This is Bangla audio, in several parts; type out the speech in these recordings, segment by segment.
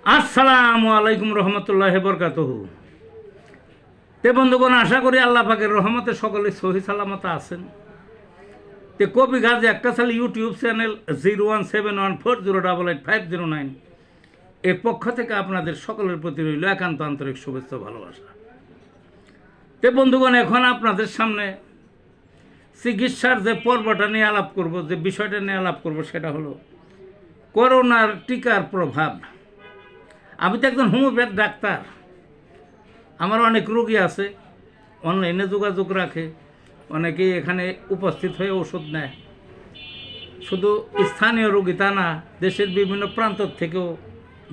আসসালামু আলাইকুম রহমতুল্লাহি বরকাতুহু। তে বন্ধুগণ, আশা করি আল্লাহ পাকের রহমতে সকলে সহি সালামত আছেন। তে কবি গাজী আক্কাস আলী ইউটিউব চ্যানেল 017140885009 এর পক্ষ থেকে আপনাদের সকলের প্রতি রইল একান্ত আন্তরিক শুভেচ্ছা ভালোবাসা। তে বন্ধুগণ, এখন আপনাদের সামনে চিকিৎসার যে পর্বটা নিয়ে আলাপ করব, যে বিষয়টা নিয়ে আলাপ করব, সেটা হলো করোনার টিকার প্রভাব। আমি তো একজন হোমিওপ্যাথ ডাক্তার, আমার অনেক রোগী আছে, অনলাইনে যোগাযোগ রাখে, অনেকেই এখানে উপস্থিত হয়ে ওষুধ নেয়। শুধু স্থানীয় রোগী তা না, দেশের বিভিন্ন প্রান্ত থেকেও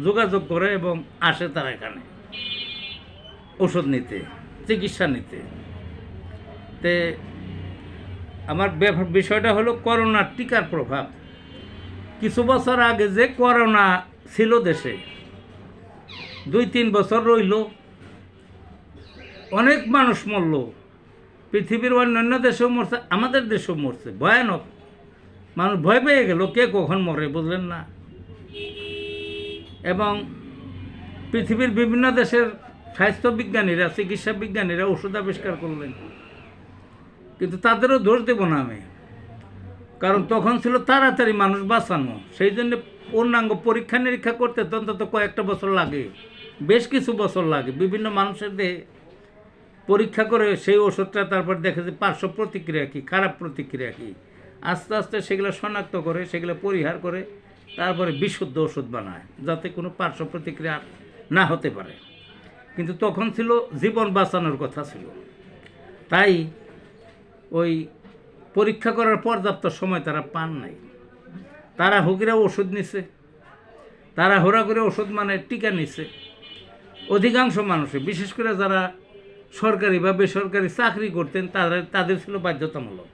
যোগাযোগ করে এবং আসে তারা এখানে ওষুধ নিতে, চিকিৎসা নিতে। তে আমার বিষয়টা হলো করোনার টিকার প্রভাব। কিছু বছর আগে যে করোনা ছিল দেশে, 2-3 বছর রইল, অনেক মানুষ মরল। পৃথিবীর অন্যান্য দেশেও মরছে, আমাদের দেশেও মরছে। ভয়ানক, মানুষ ভয় পেয়ে গেল কে কখন মরে, বুঝলেন না। এবং পৃথিবীর বিভিন্ন দেশের স্বাস্থ্য বিজ্ঞানীরা, চিকিৎসা বিজ্ঞানীরা ওষুধ আবিষ্কার করলেন, কিন্তু তাদেরও দোষ দেব না আমি, কারণ তখন ছিল তাড়াতাড়ি মানুষ বাঁচানো। সেই জন্য পূর্ণাঙ্গ পরীক্ষা নিরীক্ষা করতে অন্তত কয়েকটা বছর লাগে, বেশ কিছু বছর লাগে। বিভিন্ন মানুষের দেহে পরীক্ষা করে সেই ওষুধটা তারপর দেখে যে পার্শ্ব প্রতিক্রিয়া কী, খারাপ প্রতিক্রিয়া কী, আস্তে আস্তে সেগুলো শনাক্ত করে, সেগুলো পরিহার করে তারপরে বিশুদ্ধ ওষুধ বানায়, যাতে কোনো পার্শ্ব প্রতিক্রিয়া না হতে পারে। কিন্তু তখন ছিল জীবন বাঁচানোর কথা ছিল, তাই ওই পরীক্ষা করার পর্যাপ্ত সময় তারা পান নাই। তারা হুকিরা ওষুধ নিছে, তারা হোরা করে ওষুধ মানে টিকা নিছে। অধিকাংশ মানুষে, বিশেষ করে যারা সরকারি বা বেসরকারি চাকরি করতেন, তাদের ছিল বাধ্যতামূলক।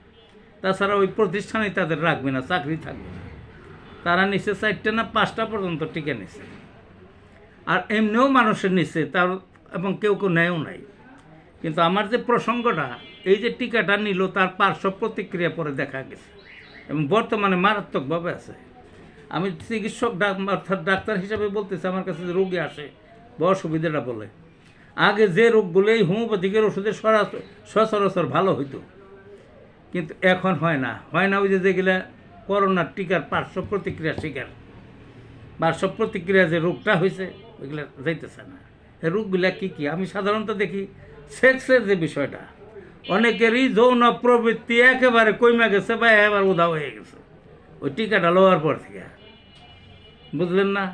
তাছাড়া ওই প্রতিষ্ঠানেই তাদের রাখবে না, চাকরি থাকবে না। তারা নিচে 4টা না 5টা পর্যন্ত টিকা নিছে। আর এমনিও মানুষের নিচে তার, এবং কেউ কেউ নেয়ও নাই। কিন্তু আমার যে প্রসঙ্গটা, এই যে টিকাটা নিল, তার পার্শ্ব প্রতিক্রিয়া পরে দেখা গেছে এবং বর্তমানে মারাত্মকভাবে আছে। আমি চিকিৎসক অর্থাৎ ডাক্তার হিসাবে বলতেছি, আমার কাছে যে রোগী আসে বা অসুবিধাটা বলে, আগে যে রোগগুলো এই হোমিওপ্যাথিকের ওষুধে সচরাচর ভালো হইতো, কিন্তু এখন হয় না। ওই যেগুলা করোনার টিকার পার্শ্ব প্রতিক্রিয়া শিকার, পার্শ্ব প্রতিক্রিয়া যে রোগটা হয়েছে, ওইগুলো যাইতেছে না। এই রোগগুলা কী কী? আমি সাধারণত দেখি সেক্সের যে বিষয়টা, অনেকেরই যৌন প্রবৃত্তি একেবারে কমে গেছে বা এবার উধাও হয়ে গেছে ওই টিকাটা লওয়ার পর থেকে, বুঝলেন না।